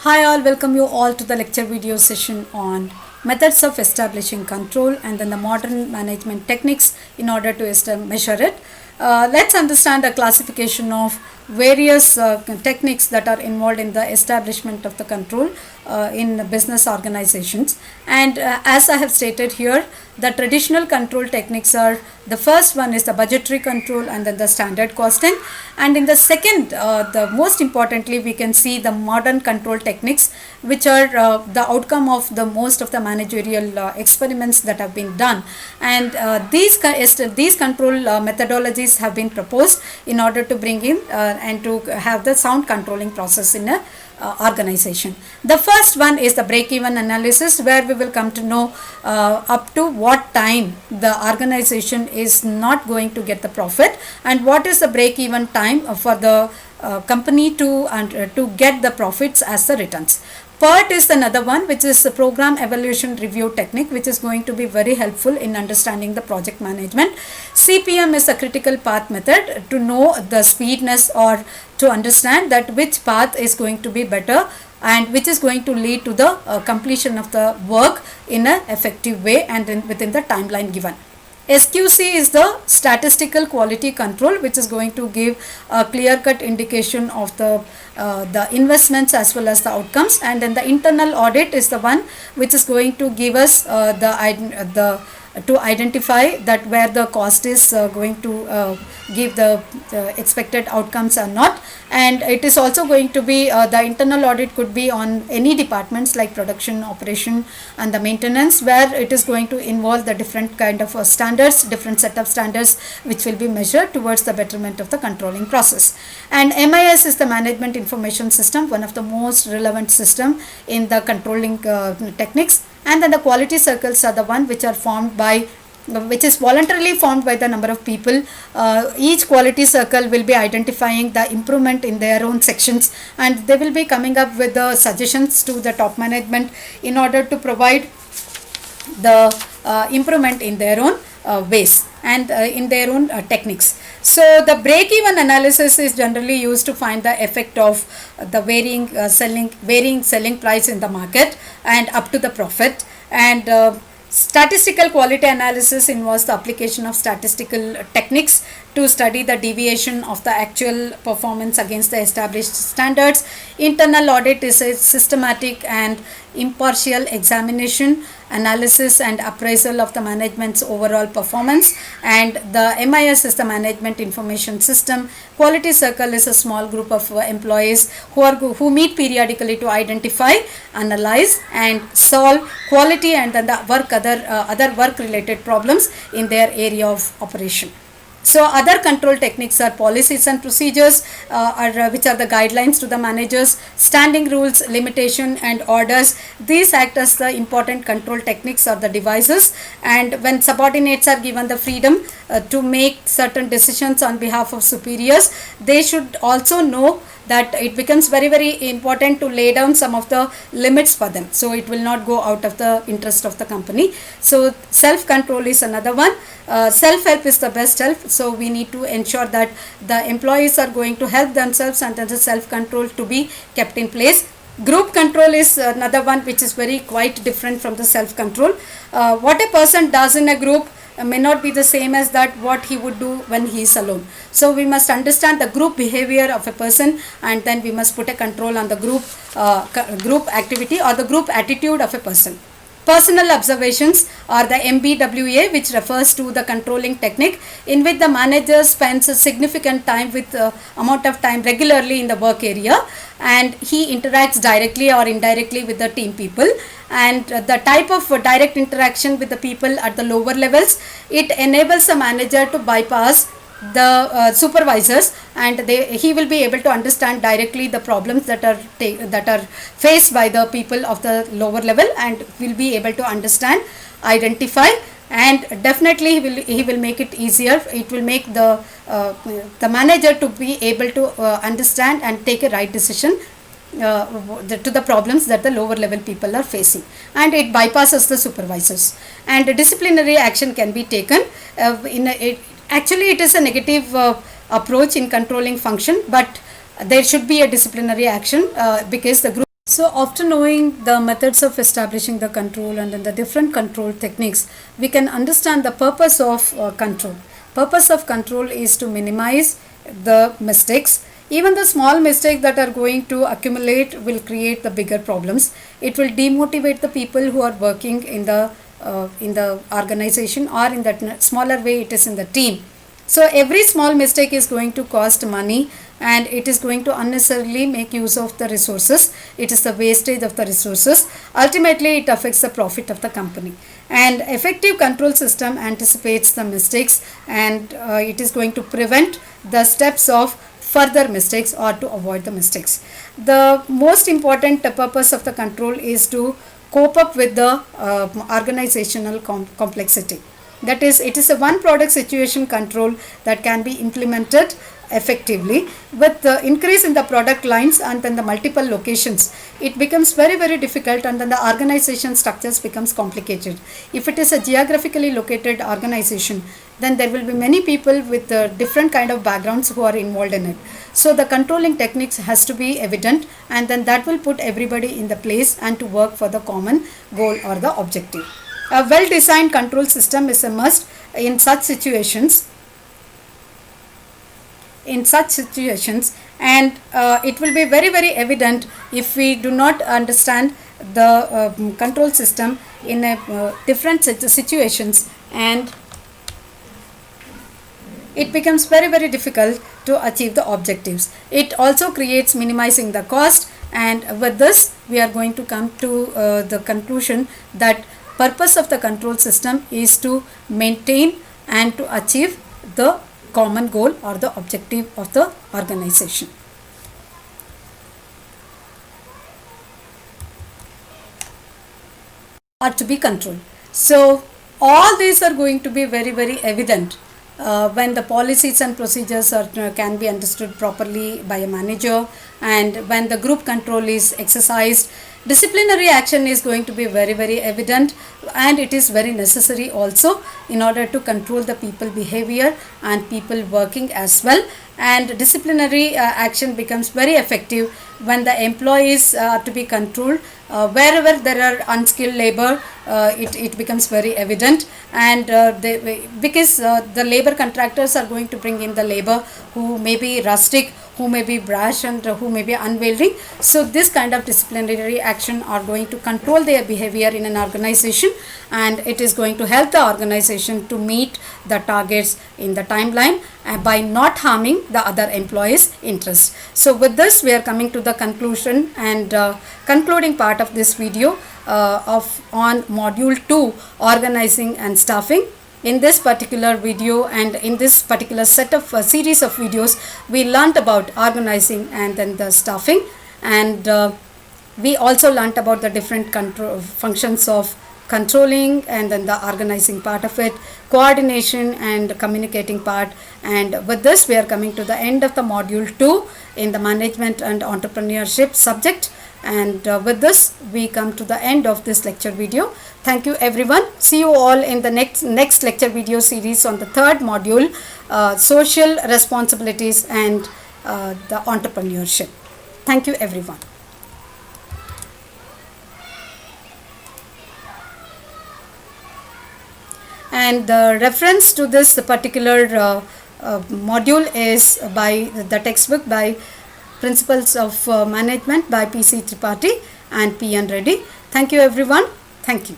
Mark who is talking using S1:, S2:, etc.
S1: Hi all, welcome you all to the lecture video session on methods of establishing control and then the modern management techniques in order to measure it. Let's understand the classification of various techniques that are involved in the establishment of the control in business organizations. And as I have stated here, the traditional control techniques are, the first one is the budgetary control and then the standard costing, and in the second, the most importantly, we can see the modern control techniques, which are the outcome of the most of the managerial experiments that have been done. And these control methodologies have been proposed in order to bring in and to have the sound controlling process in a organization. The first one is the break-even analysis, where we will come to know up to what time the organization is not going to get the profit and what is the break-even time for the company to get the profits as the returns. PERT is another one, which is the program evaluation review technique, which is going to be very helpful in understanding the project management. CPM is a critical path method to know the speedness or to understand that which path is going to be better and which is going to lead to the completion of the work in an effective way and within the timeline given. SQC is the statistical quality control, which is going to give a clear-cut indication of the investments as well as the outcomes, and then the internal audit is the one which is going to give us to identify that where the cost is going to give the expected outcomes or not. And it is also going to be the internal audit could be on any departments like production, operation and the maintenance, where it is going to involve the different kind of standards, different set of standards which will be measured towards the betterment of the controlling process. And MIS is the management information system, one of the most relevant system in the controlling techniques. And then the quality circles are the one which are formed by which is voluntarily formed by the number of people. Each quality circle will be identifying the improvement in their own sections, and they will be coming up with the suggestions to the top management in order to provide the improvement in their own ways and in their own techniques. So the break-even analysis is generally used to find the effect of the varying selling price in the market and up to the profit. And statistical quality analysis involves the application of statistical techniques to study the deviation of the actual performance against the established standards. Internal audit is a systematic and impartial examination, analysis and appraisal of the management's overall performance. And the MIS is the management information system. Quality circle is a small group of employees who meet periodically to identify, analyze and solve quality and then the other work related problems in their area of operation. So other control techniques are policies and procedures, which are the guidelines to the managers, standing rules, limitation and orders. These act as the important control techniques or the devices, and when subordinates are given the freedom to make certain decisions on behalf of superiors, they should also know that it becomes very important to lay down some of the limits for them, so it will not go out of the interest of the company. So self control is another one. Self help is the best help, so we need to ensure that the employees are going to help themselves and then the self control to be kept in place. Group control is another one which is very quite different from the self control. What a person does in a group may not be the same as that what he would do when he is alone. So we must understand the group behavior of a person, and then we must put a control on the group activity or the group attitude of a person. Personal observations are the MBWA, which refers to the controlling technique in which the manager spends a significant time with amount of time regularly in the work area, and he interacts directly or indirectly with the team people. And the type of direct interaction with the people at the lower levels, it enables the manager to bypass the supervisors, and he will be able to understand directly the problems that are faced by the people of the lower level, and will be able to understand, identify, and definitely he will make it easier. It will make the manager to be able to understand and take a right decision to the problems that the lower level people are facing, and it bypasses the supervisors. And disciplinary action can be taken actually it is a negative approach in controlling function, but there should be a disciplinary action because the group. So after knowing the methods of establishing the control and then the different control techniques, we can understand the purpose of control. Purpose of control is to minimize the mistakes. Even the small mistakes that are going to accumulate will create the bigger problems. It will demotivate the people who are working in the organization, or in that smaller way it is in the team. So every small mistake is going to cost money, and it is going to unnecessarily make use of the resources. It is the wastage of the resources. Ultimately, it affects the profit of the company. And effective control system anticipates the mistakes, and it is going to prevent the steps of further mistakes or to avoid the mistakes. The most important purpose of the control is to cope up with the organizational complexity. That is, it is a one product situation control that can be implemented effectively. With the increase in the product lines and then the multiple locations, it becomes very difficult, and then the organization structures becomes complicated. If it is a geographically located organization, then there will be many people with different kind of backgrounds who are involved in it. So the controlling techniques has to be evident, and then that will put everybody in the place and to work for the common goal or the objective. A well-designed control system is a must in such situations. And it will be very evident if we do not understand the control system in a different situations, and it becomes very difficult to achieve the objectives. It also creates minimizing the cost, and with this we are going to come to the conclusion that purpose of the control system is to maintain and to achieve the common goal or the objective of the organization. Are to be controlled. So all these are going to be very evident when the policies and procedures can be understood properly by a manager, and when the group control is exercised. Disciplinary action is going to be very evident, and it is very necessary also in order to control the people behavior and people working as well. And disciplinary action becomes very effective when the employees are to be controlled. Wherever there are unskilled labor, it becomes very evident, and because the labor contractors are going to bring in the labor who may be rustic, who may be brash, and who may be unwilling. So this kind of disciplinary action are going to control their behavior in an organization, and it is going to help the organization to meet the targets in the timeline by not harming the other employees' interest. So with this we are coming to the conclusion and concluding part of this video on module 2, organizing and staffing. In this particular video and in this particular set of series of videos, we learnt about organizing and then the staffing, and we also learnt about the different control functions of controlling and then the organizing part of it, coordination and communicating part. And with this we are coming to the end of the module 2 in the management and entrepreneurship subject. And with this we come to the end of this lecture video. Thank you everyone. See you all in the next lecture video series on the third module, social responsibilities and the entrepreneurship. Thank you everyone. And the reference to this particular module is by the textbook by Principles of Management by P.C. Tripathi and P.N. Reddy. Thank you everyone. Thank you.